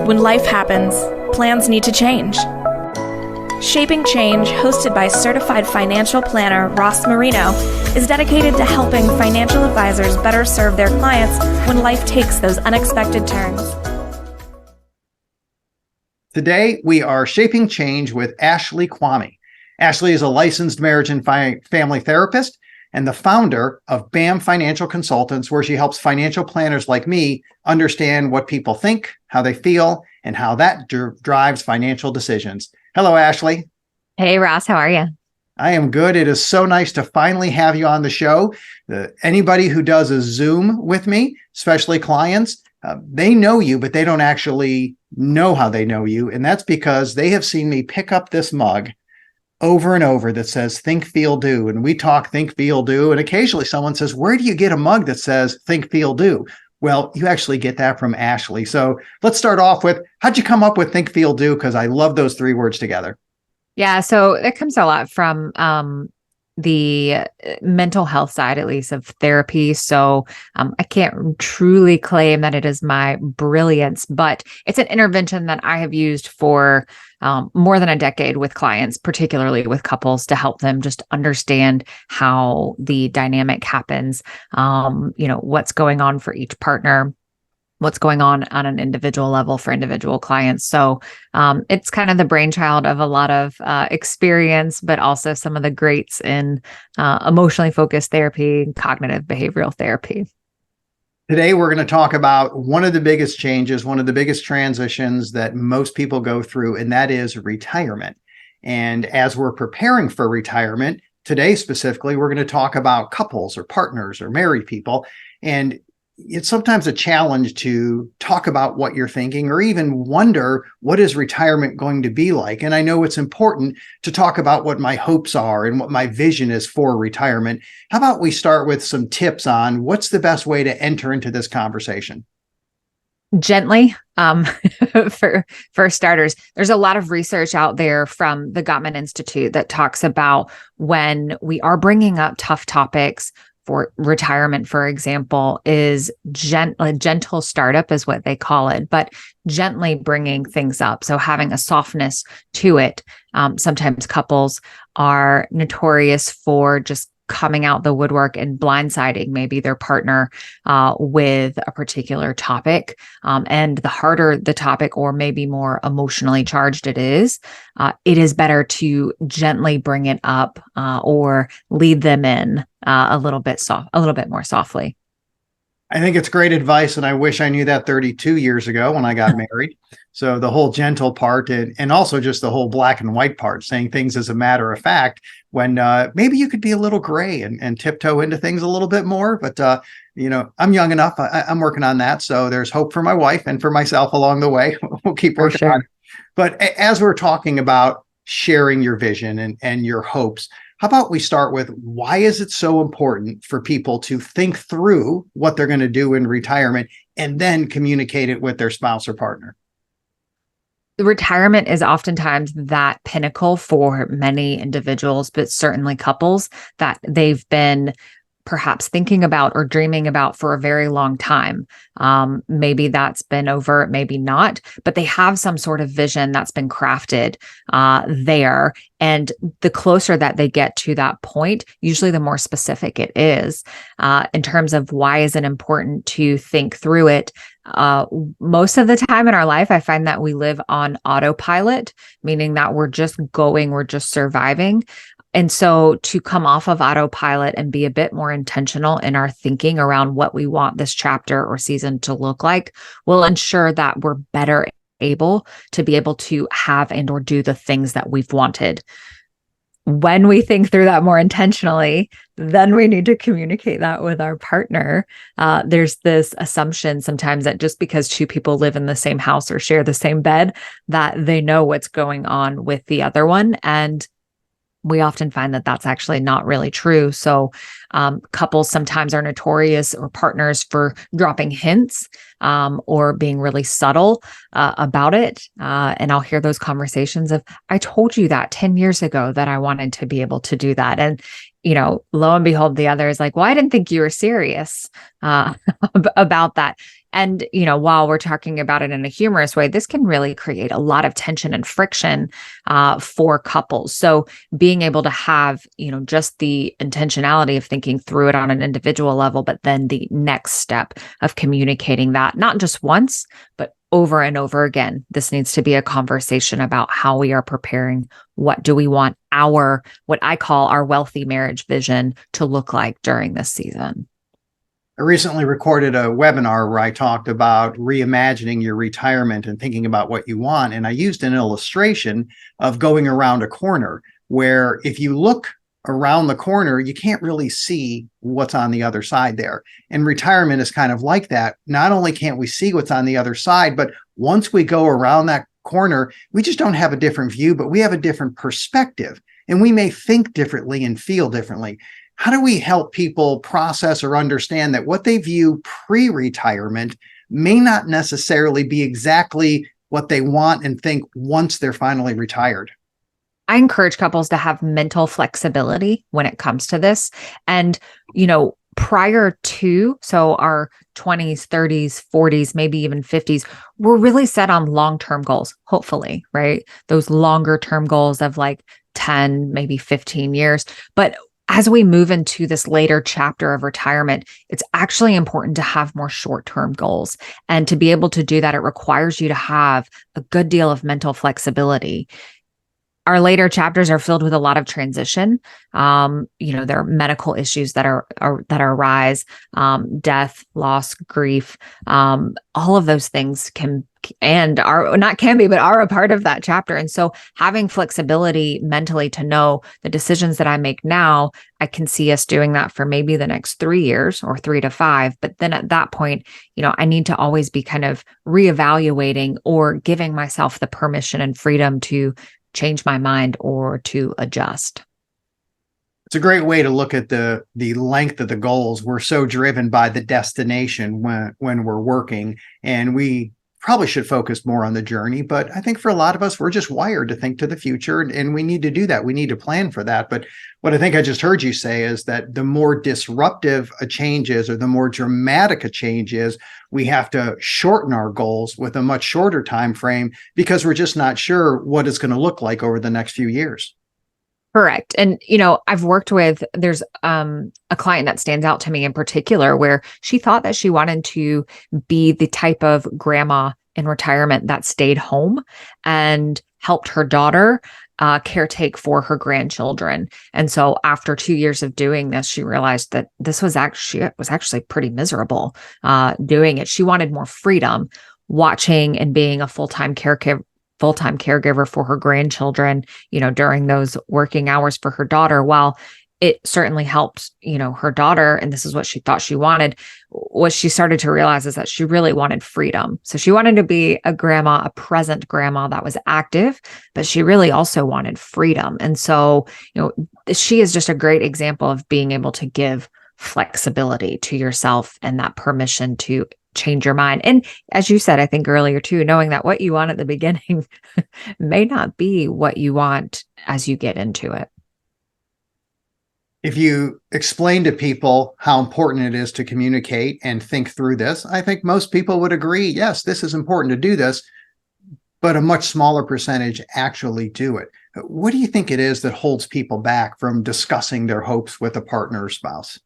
When life happens, plans need to change. Shaping Change, hosted by certified financial planner Ross Marino, is dedicated to helping financial advisors better serve their clients when life takes those unexpected turns. Today, we are shaping change with Ashley Quamme. Ashley is a licensed marriage and family therapist and the founder of BAM Financial Consultants, where she helps financial planners like me understand what people think, how they feel, and how that drives financial decisions. Hello, Ashley. Hey, Ross. How are you? I am good. It is so nice to finally have you on the show. Anybody who does a Zoom with me, especially clients, they know you, but they don't actually know how they know you. And that's because they have seen me pick up this mug over and over that says think, feel, do. And we talk think, feel, do. And occasionally someone says, where do you get a mug that says think, feel, do? Well, you actually get that from Ashley. So let's start off with, how'd you come up with think, feel, do? Because I love those three words together. Yeah, so it comes a lot from the mental health side, at least, of therapy. So I can't truly claim that it is my brilliance, but it's an intervention that I have used for more than a decade with clients, particularly with couples, to help them just understand how the dynamic happens, what's going on for each partner, what's going on an individual level for individual clients. So it's kind of the brainchild of a lot of experience, but also some of the greats in emotionally focused therapy, cognitive behavioral therapy. Today, we're going to talk about one of the biggest changes, one of the biggest transitions that most people go through, and that is retirement. And as we're preparing for retirement, today specifically, we're going to talk about couples or partners or married people. And it's sometimes a challenge to talk about what you're thinking or even wonder, what is retirement going to be like? And I know it's important to talk about what my hopes are and what my vision is for retirement. How about we start with some tips on what's the best way to enter into this conversation? Gently. For starters, there's a lot of research out there from the Gottman Institute that talks about when we are bringing up tough topics for retirement, for example, is gentle startup is what they call it, but gently bringing things up. So having a softness to it. Sometimes couples are notorious for just coming out the woodwork and blindsiding maybe their partner with a particular topic. And the harder the topic, or maybe more emotionally charged it is better to gently bring it up or lead them in a little bit more softly. I think it's great advice, and I wish I knew that 32 years ago when I got married. So the whole gentle part and also just the whole black and white part, saying things as a matter of fact, when maybe you could be a little gray and tiptoe into things a little bit more. But, I'm young enough. I'm working on that. So there's hope for my wife and for myself along the way. We'll keep working on it. But as we're talking about sharing your vision and your hopes, how about we start with, why is it so important for people to think through what they're going to do in retirement and then communicate it with their spouse or partner? The retirement is oftentimes that pinnacle for many individuals, but certainly couples, that they've been perhaps thinking about or dreaming about for a very long time. Maybe that's been overt, maybe not, but they have some sort of vision that's been crafted there. And the closer that they get to that point, usually the more specific it is in terms of why is it important to think through it. Most of the time in our life, I find that we live on autopilot, meaning that we're just surviving. And so to come off of autopilot and be a bit more intentional in our thinking around what we want this chapter or season to look like will ensure that we're better able to have and or do the things that we've wanted. When we think through that more intentionally, then we need to communicate that with our partner. There's this assumption sometimes that just because two people live in the same house or share the same bed, that they know what's going on with the other one. And we often find that that's actually not really true. So couples sometimes are notorious, or partners, for dropping hints or being really subtle about it. And I'll hear those conversations of, I told you that 10 years ago that I wanted to be able to do that. And, lo and behold, the other is like, well, I didn't think you were serious about that. And, while we're talking about it in a humorous way, this can really create a lot of tension and friction for couples. So being able to have, just the intentionality of thinking through it on an individual level, but then the next step of communicating that, not just once, but over and over again. This needs to be a conversation about how we are preparing. What do we want what I call our wealthy marriage vision to look like during this season? I recently recorded a webinar where I talked about reimagining your retirement and thinking about what you want. And I used an illustration of going around a corner where if you look around the corner, you can't really see what's on the other side there. And retirement is kind of like that. Not only can't we see what's on the other side, but once we go around that corner, we just don't have a different view, but we have a different perspective. And we may think differently and feel differently. How do we help people process or understand that what they view pre-retirement may not necessarily be exactly what they want and think once they're finally retired? I encourage couples to have mental flexibility when it comes to this. And, prior to, so our 20s, 30s, 40s, maybe even 50s, we're really set on long-term goals, hopefully, right? Those longer term goals of like 10, maybe 15 years. But as we move into this later chapter of retirement, it's actually important to have more short-term goals. And to be able to do that, it requires you to have a good deal of mental flexibility. Our later chapters are filled with a lot of transition. There are medical issues that arise, death, loss, grief. All of those things are a part of that chapter. And so having flexibility mentally to know the decisions that I make now, I can see us doing that for maybe the next 3 years or 3 to 5. But then at that point, I need to always be kind of reevaluating or giving myself the permission and freedom to change my mind or to adjust. It's a great way to look at the length of the goals. We're so driven by the destination when we're working, and we probably should focus more on the journey. But I think for a lot of us, we're just wired to think to the future, and we need to do that. We need to plan for that. But what I think I just heard you say is that the more disruptive a change is, or the more dramatic a change is, we have to shorten our goals with a much shorter time frame because we're just not sure what it's going to look like over the next few years. Correct. And, there's a client that stands out to me in particular where she thought that she wanted to be the type of grandma in retirement that stayed home and helped her daughter caretake for her grandchildren. And so after 2 years of doing this, she realized that this was actually pretty miserable doing it. She wanted more freedom, watching and being a full-time caregiver for her grandchildren, during those working hours for her daughter. While it certainly helped, her daughter, and this is what she thought she wanted, what she started to realize is that she really wanted freedom. So she wanted to be a present grandma that was active, but she really also wanted freedom. And so, she is just a great example of being able to give flexibility to yourself and that permission to change your mind. And as you said, I think earlier too, knowing that what you want at the beginning may not be what you want as you get into it. If you explain to people how important it is to communicate and think through this, I think most people would agree, yes, this is important to do this, but a much smaller percentage actually do it. What do you think it is that holds people back from discussing their hopes with a partner or spouse?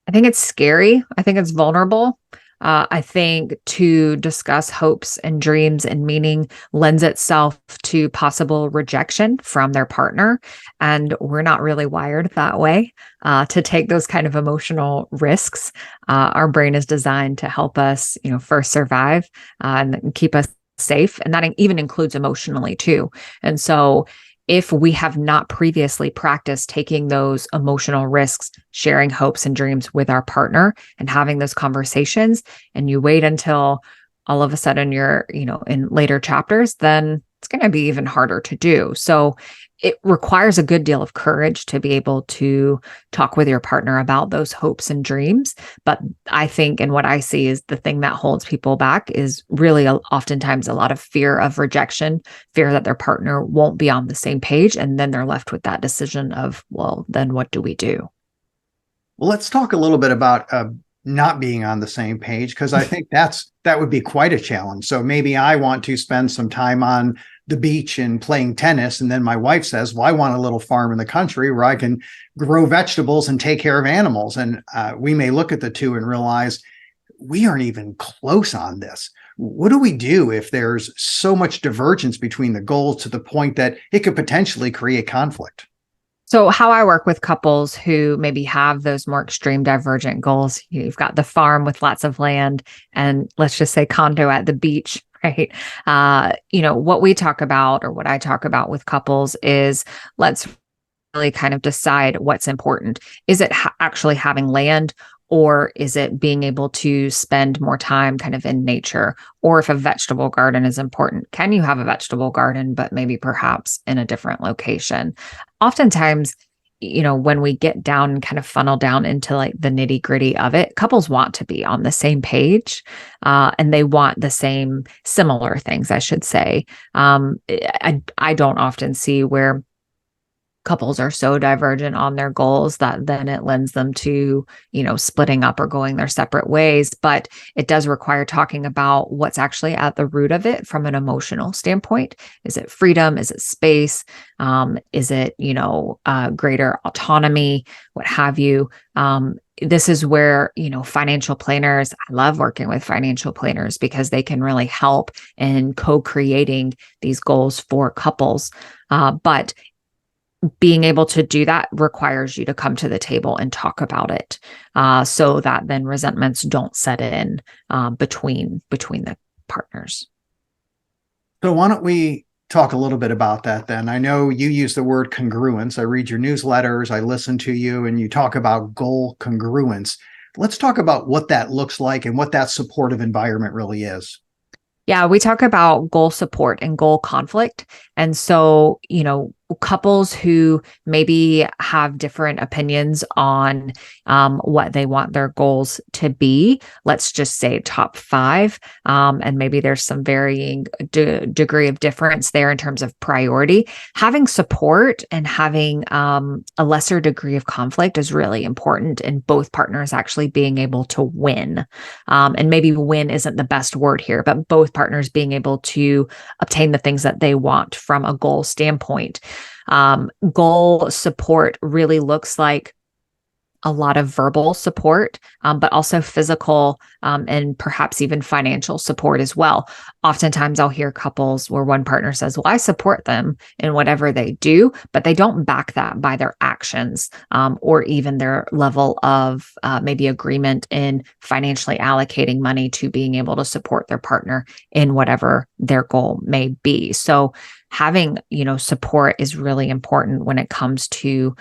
I think it's scary. I think it's vulnerable. I think to discuss hopes and dreams and meaning lends itself to possible rejection from their partner. And we're not really wired that way to take those kind of emotional risks. Our brain is designed to help us, first survive and keep us safe. And that even includes emotionally too. And so if we have not previously practiced taking those emotional risks, sharing hopes and dreams with our partner and having those conversations, and you wait until all of a sudden you're, in later chapters, then it's going to be even harder to do. So it requires a good deal of courage to be able to talk with your partner about those hopes and dreams. But I think, and what I see is the thing that holds people back is really oftentimes a lot of fear of rejection, fear that their partner won't be on the same page. And then they're left with that decision of, well, then what do we do? Well, let's talk a little bit about not being on the same page, because I think that would be quite a challenge. So maybe I want to spend some time on the beach and playing tennis, and then my wife says, well, I want a little farm in the country where I can grow vegetables and take care of animals. And we may look at the two and realize we aren't even close on this. What do we do if there's so much divergence between the goals to the point that it could potentially create conflict? So how I work with couples who maybe have those more extreme divergent goals, you've got the farm with lots of land and let's just say condo at the beach, right? What we talk about, or what I talk about with couples, is let's really kind of decide what's important. Is it actually having land? Or is it being able to spend more time kind of in nature? Or if a vegetable garden is important, can you have a vegetable garden, but maybe perhaps in a different location? Oftentimes, when we get down and kind of funnel down into like the nitty gritty of it, couples want to be on the same page and they want the same similar things, I should say. I don't often see where couples are so divergent on their goals that then it lends them to, splitting up or going their separate ways. But it does require talking about what's actually at the root of it from an emotional standpoint. Is it freedom? Is it space? Is it, greater autonomy, what have you? This is where, financial planners, I love working with financial planners because they can really help in co-creating these goals for couples. But being able to do that requires you to come to the table and talk about it, so that then resentments don't set in between the partners. So why don't we talk a little bit about that then? I know you use the word congruence. I read your newsletters, I listen to you, and you talk about goal congruence. Let's talk about what that looks like and what that supportive environment really is. Yeah, we talk about goal support and goal conflict. And so, couples who maybe have different opinions on what they want their goals to be, let's just say top 5, and maybe there's some varying degree of difference there in terms of priority. Having support and having a lesser degree of conflict is really important in both partners actually being able to win. And maybe win isn't the best word here, but both partners being able to obtain the things that they want from a goal standpoint. Goal support really looks like a lot of verbal support, but also physical and perhaps even financial support as well. Oftentimes I'll hear couples where one partner says, well, I support them in whatever they do, but they don't back that by their actions or even their level of maybe agreement in financially allocating money to being able to support their partner in whatever their goal may be. So having, support is really important when it comes to,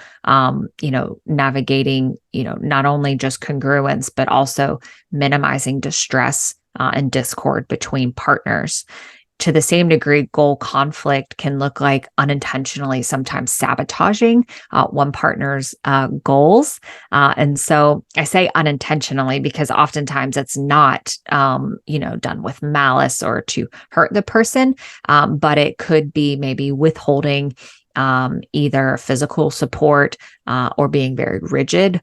navigating, not only just congruence, but also minimizing distress and discord between partners. To the same degree, goal conflict can look like unintentionally sometimes sabotaging one partner's goals. And so I say unintentionally because oftentimes it's not, done with malice or to hurt the person, but it could be maybe withholding either physical support or being very rigid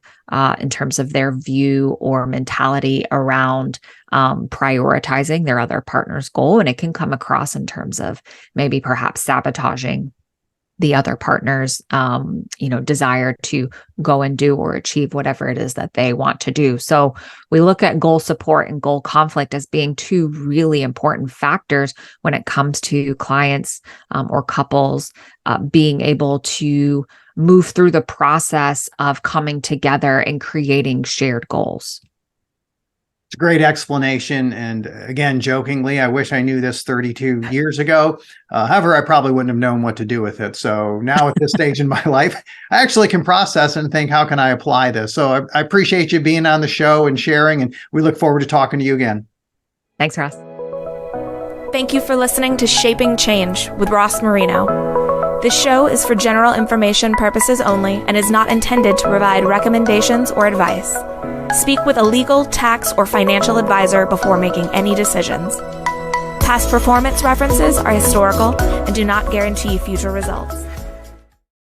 in terms of their view or mentality around prioritizing their other partner's goal. And it can come across in terms of maybe perhaps sabotaging the other partner's, desire to go and do or achieve whatever it is that they want to do. So we look at goal support and goal conflict as being two really important factors when it comes to clients or couples being able to move through the process of coming together and creating shared goals. It's a great explanation. And again, jokingly, I wish I knew this 32 years ago. However, I probably wouldn't have known what to do with it. So now at this stage in my life, I actually can process and think, how can I apply this? So I appreciate you being on the show and sharing, and we look forward to talking to you again. Thanks, Ross. Thank you for listening to Shaping Change with Ross Marino. This show is for general information purposes only and is not intended to provide recommendations or advice. Speak with a legal, tax, or financial advisor before making any decisions. Past performance references are historical and do not guarantee future results.